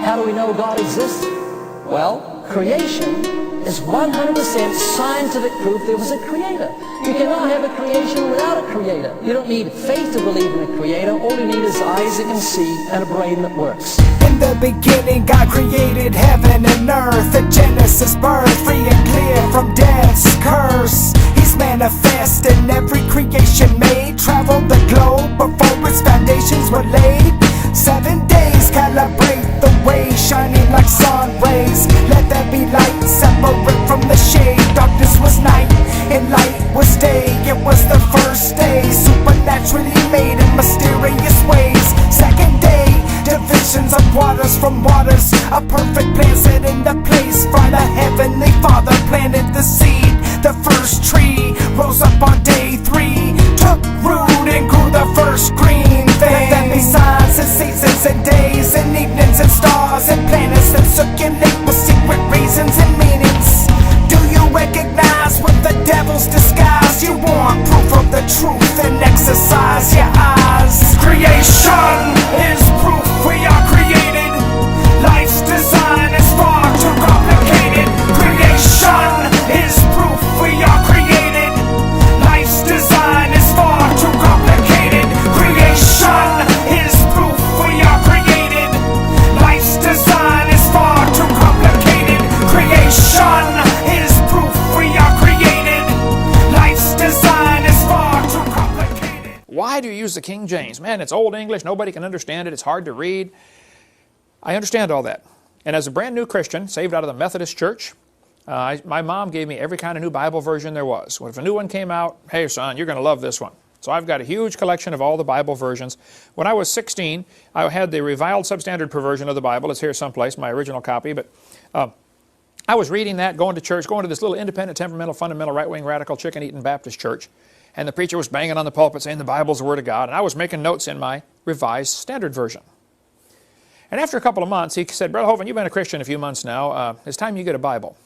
How do we know God exists? Well, creation is 100% scientific proof there was a creator. You cannot have a creation without a creator. You don't need faith to believe in a creator. All you need is eyes that can see and a brain that works. In the beginning, God created heaven and earth. At Genesis birth, free and clear from death's curse. He's manifest in every creation made. Traveled the globe before its foundations were laid. 7 days, calibrate the way, shining like sun rays. Let there be light, separate from the shade. Darkness was night, and light was day. It was the first day, supernaturally made in mysterious ways. Second day, divisions of waters from waters. A perfect plan set into place by the Heavenly Father. Planted the seed, the first tree rose up on day 3. Took root and grew the first green thing. Let there be signs and seasons and days and evenings and stars and planets that circulate with secret reasons and meanings. Do you recognize with the devil's disguise? You want proof of the truth and exercise your eyes. Creation is proof we are created. Life's design is far too complicated. Creation is proof we are created. Life's design is far too complicated. Creation is proof we are created. Life's design is far too complicated. Creation is proof we are created. Life's design is far too complicated. Why do you use the King James? Man, it's Old English. Nobody can understand it. It's hard to read. I understand all that. And as a brand new Christian, saved out of the Methodist Church, my mom gave me every kind of new Bible version there was. If a new one came out, hey son, you're going to love this one. So I've got a huge collection of all the Bible versions. When I was 16, I had the reviled substandard perversion of the Bible. It's here someplace, my original copy. But I was reading that, going to church, going to this little independent, temperamental, fundamental, right-wing, radical, chicken-eating Baptist church. And the preacher was banging on the pulpit saying the Bible's the Word of God. And I was making notes in my revised standard version. And after a couple of months, he said, Brother Hovind, you've been a Christian a few months now. It's time you get a Bible.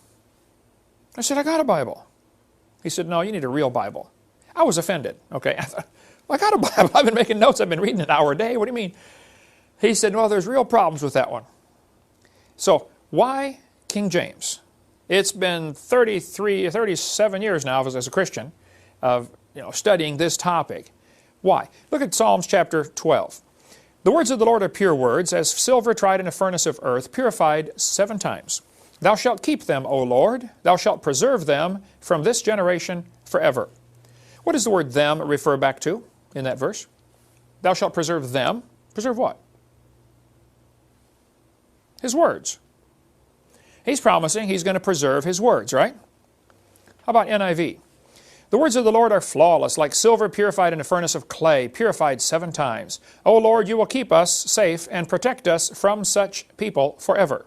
I said, I got a Bible. He said, no, you need a real Bible. I was offended. Okay, I thought, well, I got a Bible. I've been making notes. I've been reading an hour a day. What do you mean? He said, well, there's real problems with that one. So why King James? It's been 37 years now as a Christian of studying this topic. Why? Look at Psalms chapter 12. The words of the Lord are pure words, as silver tried in a furnace of earth, purified 7 times. Thou shalt keep them, O Lord. Thou shalt preserve them from this generation forever. What does the word them refer back to in that verse? Thou shalt preserve them. Preserve what? His words. He's promising he's going to preserve his words, right? How about NIV? The words of the Lord are flawless, like silver purified in a furnace of clay, purified 7 times. O Lord, you will keep us safe and protect us from such people forever.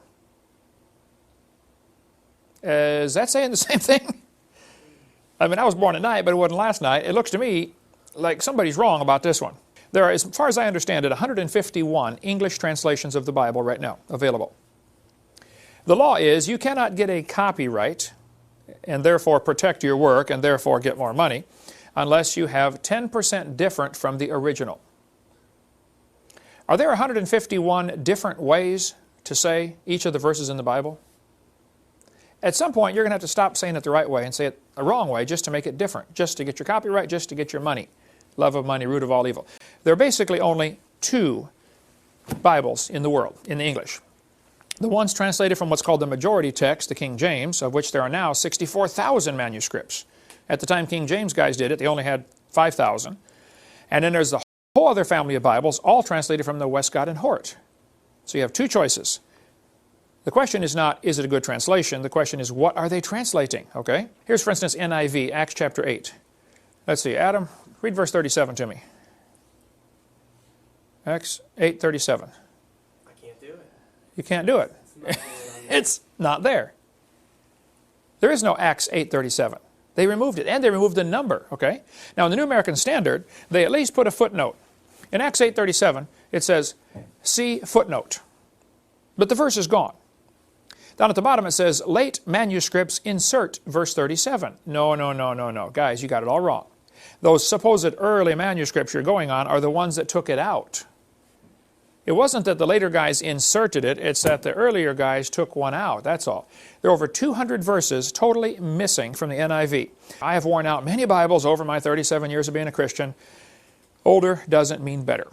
Is that saying the same thing? I mean, I was born at night, but it wasn't last night. It looks to me like somebody's wrong about this one. There are, as far as I understand it, 151 English translations of the Bible right now available. The law is you cannot get a copyright and therefore protect your work and therefore get more money unless you have 10% different from the original. Are there 151 different ways to say each of the verses in the Bible? At some point, you're going to have to stop saying it the right way and say it the wrong way just to make it different, just to get your copyright, just to get your money. Love of money, root of all evil. There are basically only 2 Bibles in the world, in the English. The one's translated from what's called the majority text, the King James, of which there are now 64,000 manuscripts. At the time King James guys did it, they only had 5,000. And then there's the whole other family of Bibles, all translated from the Westcott and Hort. So you have 2 choices. The question is not, is it a good translation? The question is, what are they translating? Okay? Here's, for instance, NIV, Acts chapter 8. Let's see, Adam, read verse 37 to me. Acts 8:37. I can't do it. You can't do it. It's not there. There is no Acts 8:37. They removed it, and they removed the number, okay? Now, in the New American Standard, they at least put a footnote. In Acts 8:37, it says, see footnote. But the verse is gone. Down at the bottom it says, late manuscripts insert verse 37. No. Guys, you got it all wrong. Those supposed early manuscripts you're going on are the ones that took it out. It wasn't that the later guys inserted it, it's that the earlier guys took one out, that's all. There are over 200 verses totally missing from the NIV. I have worn out many Bibles over my 37 years of being a Christian. Older doesn't mean better.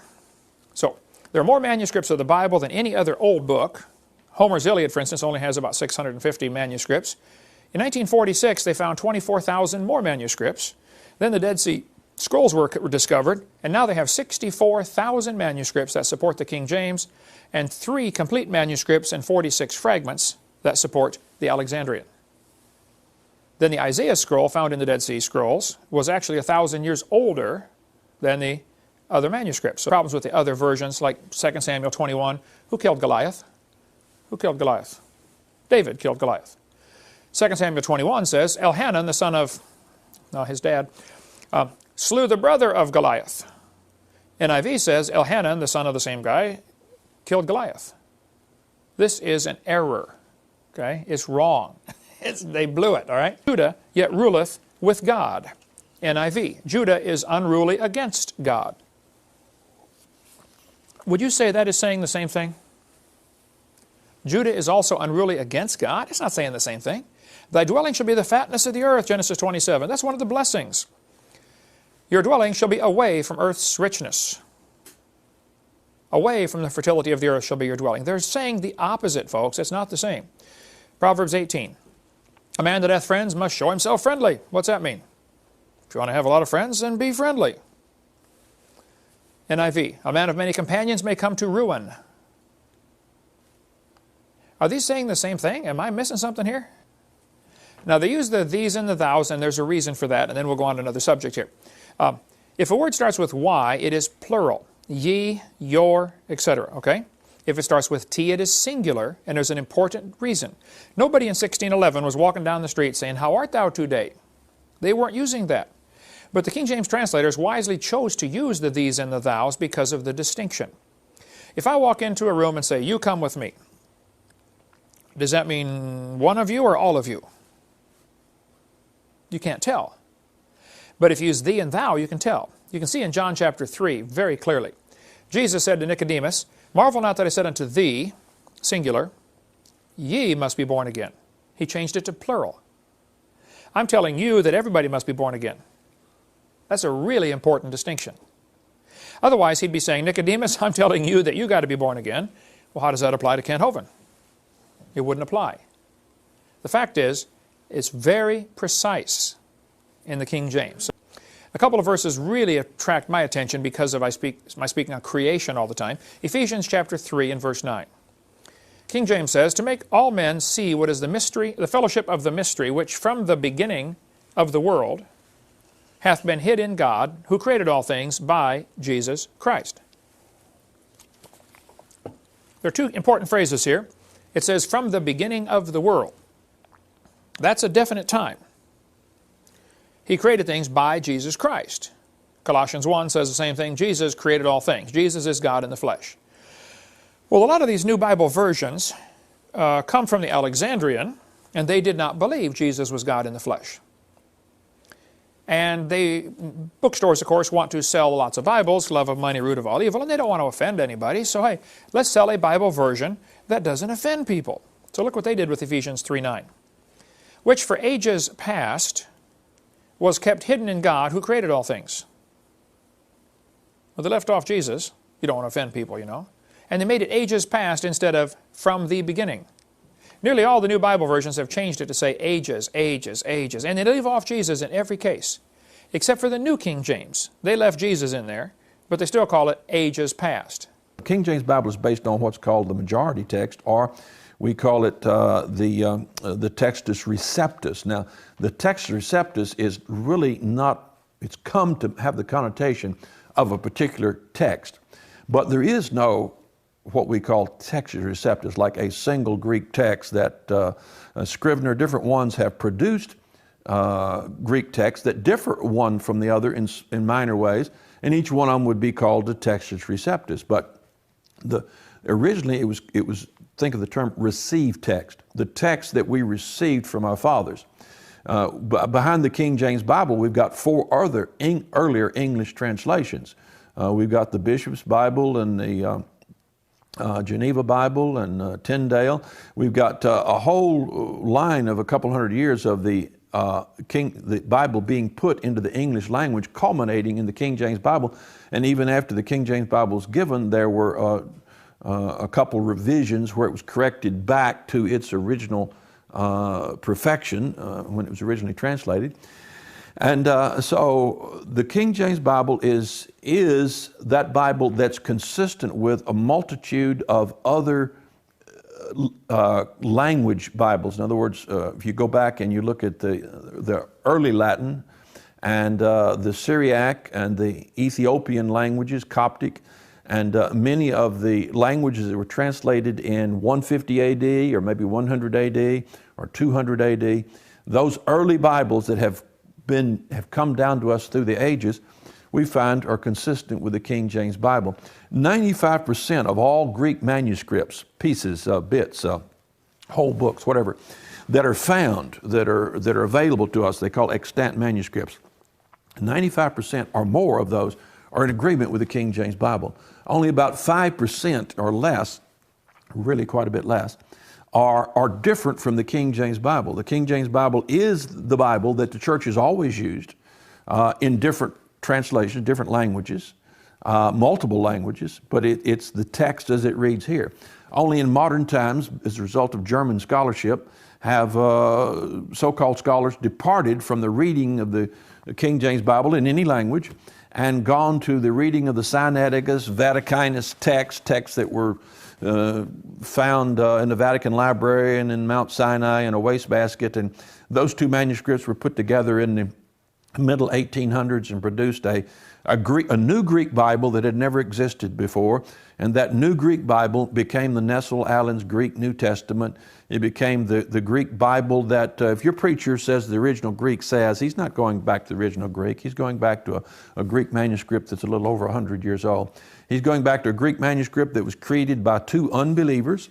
So, there are more manuscripts of the Bible than any other old book. Homer's Iliad, for instance, only has about 650 manuscripts. In 1946, they found 24,000 more manuscripts. Then the Dead Sea Scrolls were discovered, and now they have 64,000 manuscripts that support the King James, and 3 complete manuscripts and 46 fragments that support the Alexandrian. Then the Isaiah scroll found in the Dead Sea Scrolls was actually 1,000 years older than the other manuscripts. So problems with the other versions, like 2 Samuel 21, who killed Goliath? Who killed Goliath? David killed Goliath. 2 Samuel 21 says, Elhanan, the son of his dad, slew the brother of Goliath. NIV says, Elhanan, the son of the same guy, killed Goliath. This is an error. Okay? It's wrong. They blew it, all right? Judah yet ruleth with God. NIV. Judah is unruly against God. Would you say that is saying the same thing? Judah is also unruly against God? It's not saying the same thing. Thy dwelling shall be the fatness of the earth, Genesis 27. That's one of the blessings. Your dwelling shall be away from earth's richness. Away from the fertility of the earth shall be your dwelling. They're saying the opposite, folks. It's not the same. Proverbs 18. A man that hath friends must show himself friendly. What's that mean? If you want to have a lot of friends, then be friendly. NIV. A man of many companions may come to ruin. Are these saying the same thing? Am I missing something here? Now, they use the these and the thous, and there's a reason for that, and then we'll go on to another subject here. If a word starts with Y, it is plural. Ye, your, etc., okay? If it starts with T, it is singular, and there's an important reason. Nobody in 1611 was walking down the street saying, How art thou today? They weren't using that. But the King James translators wisely chose to use the these and the thous because of the distinction. If I walk into a room and say, You come with me, does that mean one of you or all of you? You can't tell. But if you use thee and thou, you can tell. You can see in John chapter 3 very clearly. Jesus said to Nicodemus, Marvel not that I said unto thee, singular, ye must be born again. He changed it to plural. I'm telling you that everybody must be born again. That's a really important distinction. Otherwise, he'd be saying, Nicodemus, I'm telling you that you got to be born again. Well, how does that apply to Kent Hovind? It wouldn't apply. The fact is, it's very precise in the King James. A couple of verses really attract my attention because of my speaking on creation all the time. Ephesians chapter 3 and verse 9. King James says, To make all men see what is the mystery, the fellowship of the mystery, which from the beginning of the world hath been hid in God, who created all things by Jesus Christ. There are two important phrases here. It says, from the beginning of the world. That's a definite time. He created things by Jesus Christ. Colossians 1 says the same thing. Jesus created all things. Jesus is God in the flesh. Well, a lot of these new Bible versions come from the Alexandrian, and they did not believe Jesus was God in the flesh. And bookstores, of course, want to sell lots of Bibles, love of money, root of all evil, and they don't want to offend anybody. So, hey, let's sell a Bible version that doesn't offend people. So look what they did with Ephesians 3:9. Which for ages past was kept hidden in God who created all things. Well, they left off Jesus. You don't want to offend people, you know. And they made it ages past instead of from the beginning. Nearly all the new Bible versions have changed it to say ages, ages, ages. And they leave off Jesus in every case. Except for the New King James. They left Jesus in there, but they still call it ages past. The King James Bible is based on what's called the majority text, or we call it the Textus Receptus. Now, the Textus Receptus is really not, it's come to have the connotation of a particular text. But there is no what we call Textus Receptus, like a single Greek text that Scrivener, different ones have produced Greek texts that differ one from the other in minor ways, and each one of them would be called the Textus Receptus. But originally it was think of the term received text, the text that we received from our fathers. Behind the King James Bible, we've got 4 other earlier English translations. We've got the Bishop's Bible and the Geneva Bible and Tyndale. We've got a whole line of a couple hundred years of the Bible being put into the English language, culminating in the King James Bible. And even after the King James Bible was given, there were a couple revisions where it was corrected back to its original perfection when it was originally translated. And so the King James Bible is that Bible that's consistent with a multitude of other language Bibles. In other words, if you go back and you look at the early Latin and the Syriac and the Ethiopian languages, Coptic, and many of the languages that were translated in 150 AD or maybe 100 AD or 200 AD, those early Bibles that have come down to us through the ages, we find are consistent with the King James Bible. 95% of all Greek manuscripts, pieces, bits, whole books, whatever, that are found, that are available to us, they call extant manuscripts. 95% or more of those are in agreement with the King James Bible. Only about 5% or less, really quite a bit less, are different from the King James Bible. The King James Bible is the Bible that the church has always used in different translations, different languages, multiple languages, but it's the text as it reads here. Only in modern times, as a result of German scholarship, have so-called scholars departed from the reading of the King James Bible in any language and gone to the reading of the Sinaiticus, Vaticanus texts that were found in the Vatican Library and in Mount Sinai in a wastebasket. And those two manuscripts were put together in the middle 1800s and produced a new Greek Bible that had never existed before. And that new Greek Bible became the Nestle-Aland's Greek New Testament. It became the Greek Bible that if your preacher says the original Greek says, he's not going back to the original Greek. He's going back to a Greek manuscript that's a little over 100 years old. He's going back to a Greek manuscript that was created by two unbelievers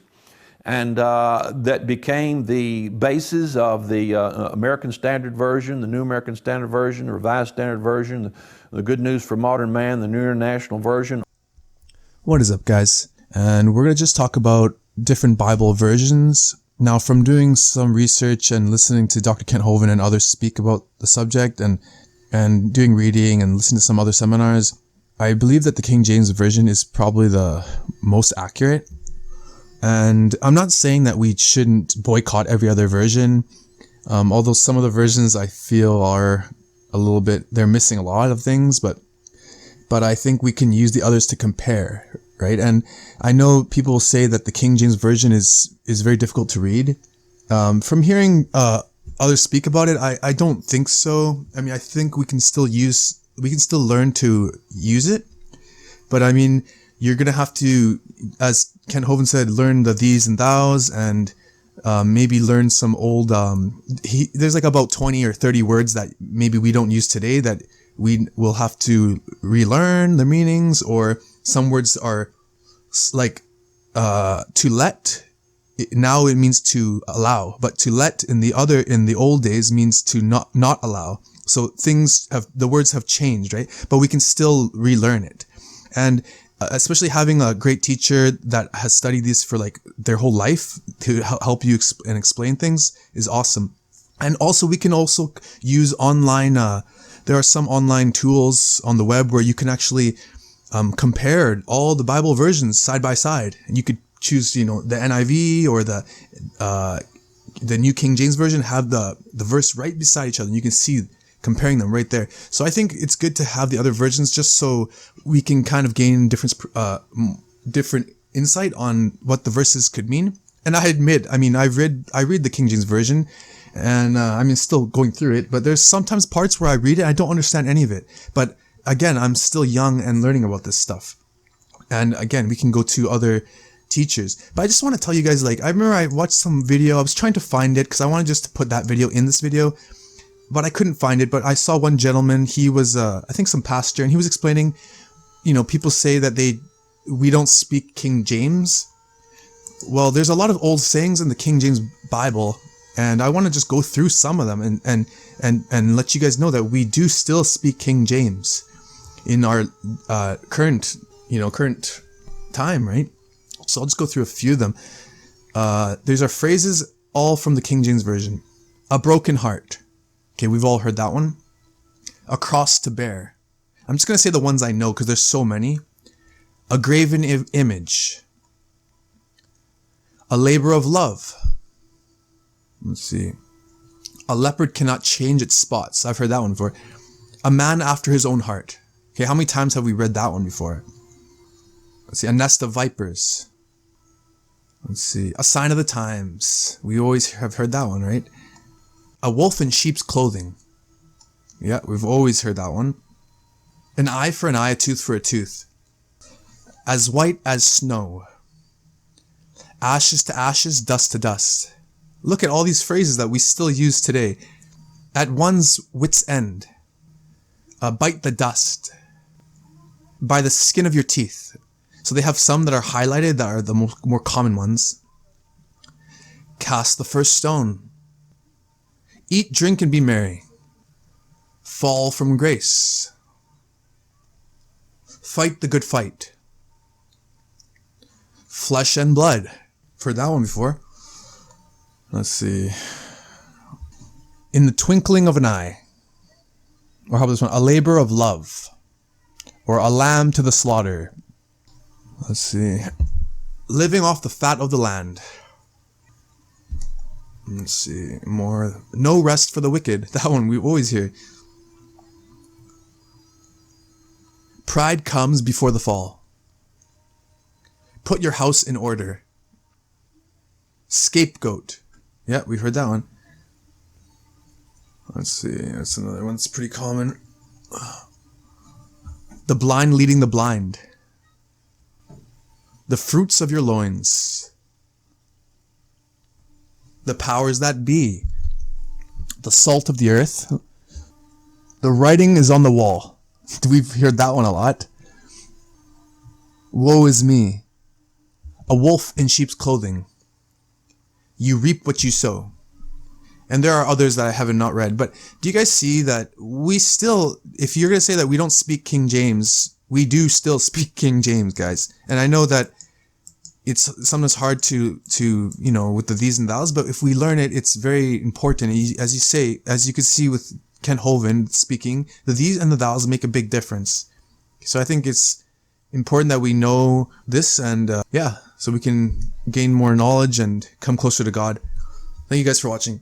and that became the basis of the American Standard Version, the New American Standard Version, the Revised Standard Version, the Good News for Modern Man, the New International Version. What is up, guys? And we're going to just talk about different Bible versions. Now, from doing some research and listening to Dr. Kent Hovind and others speak about the subject and doing reading and listening to some other seminars, I believe that the King James Version is probably the most accurate. And I'm not saying that we shouldn't boycott every other version, although some of the versions I feel are a little bit, they're missing a lot of things, but I think we can use the others to compare, right? And I know people will say that the King James Version is very difficult to read. From hearing others speak about it, I don't think so. I mean, I think we can still learn to use it, but I mean, you're going to have to, as Ken Hovind said, learn the these and thous and maybe learn some old, there's like about 20 or 30 words that maybe we don't use today that we will have to relearn the meanings, or some words are like to let. Now it means to allow, but to let in the old days means to not allow. So the words have changed, right? But we can still relearn it. And especially having a great teacher that has studied this for like their whole life to help you and explain things is awesome. And also we can also use online, there are some online tools on the web where you can actually compare all the Bible versions side by side. And you could choose, the NIV or the New King James Version, have the verse right beside each other. And you can see comparing them right there. So I think it's good to have the other versions just so we can kind of gain different insight on what the verses could mean. And I admit, I mean, I read the King James Version, and I'm still going through it, but there's sometimes parts where I read it, I don't understand any of it. But again, I'm still young and learning about this stuff. And again, we can go to other teachers. But I just want to tell you guys, like, I remember I watched some video, I was trying to find it because I wanted just to put that video in this video, but I couldn't find it. But I saw one gentleman, he was, I think some pastor, and he was explaining, people say that we don't speak King James. Well, there's a lot of old sayings in the King James Bible, and I want to just go through some of them and let you guys know that we do still speak King James in our current time, right? So I'll just go through a few of them. These are phrases all from the King James Version. A broken heart. Okay, we've all heard that one. A cross to bear. I'm just going to say the ones I know because there's so many. A graven image. A labor of love. Let's see. A leopard cannot change its spots. I've heard that one before. A man after his own heart. Okay, how many times have we read that one before? Let's see. A nest of vipers. Let's see. A sign of the times. We always have heard that one, right? A wolf in sheep's clothing. Yeah, we've always heard that one. An eye for an eye, a tooth for a tooth. As white as snow. Ashes to ashes, dust to dust. Look at all these phrases that we still use today. At one's wit's end. Bite the dust. By the skin of your teeth. So they have some that are highlighted that are the more common ones. Cast the first stone. Eat, drink, and be merry. Fall from grace. Fight the good fight. Flesh and blood. I've heard that one before. Let's see. In the twinkling of an eye. Or how about this one? A labor of love. Or a lamb to the slaughter. Let's see. Living off the fat of the land. Let's see. More. No rest for the wicked. That one we always hear. Pride comes before the fall. Put your house in order. Scapegoat. Yeah, we heard that one. Let's see. That's another one that's pretty common. The blind leading the blind. The fruits of your loins. The powers that be. The salt of the earth. The writing is on the wall. We've heard that one a lot. Woe is me. A wolf in sheep's clothing. You reap what you sow. And there are others that I haven't not read. But do you guys see that we still, if you're going to say that we don't speak King James, we do still speak King James, guys. And I know that it's sometimes hard to with the these and thous, but if we learn it, it's very important. As you can see with Kent Hovind speaking, the these and the thous make a big difference. So I think it's important that we know this and so we can gain more knowledge and come closer to God. Thank you guys for watching.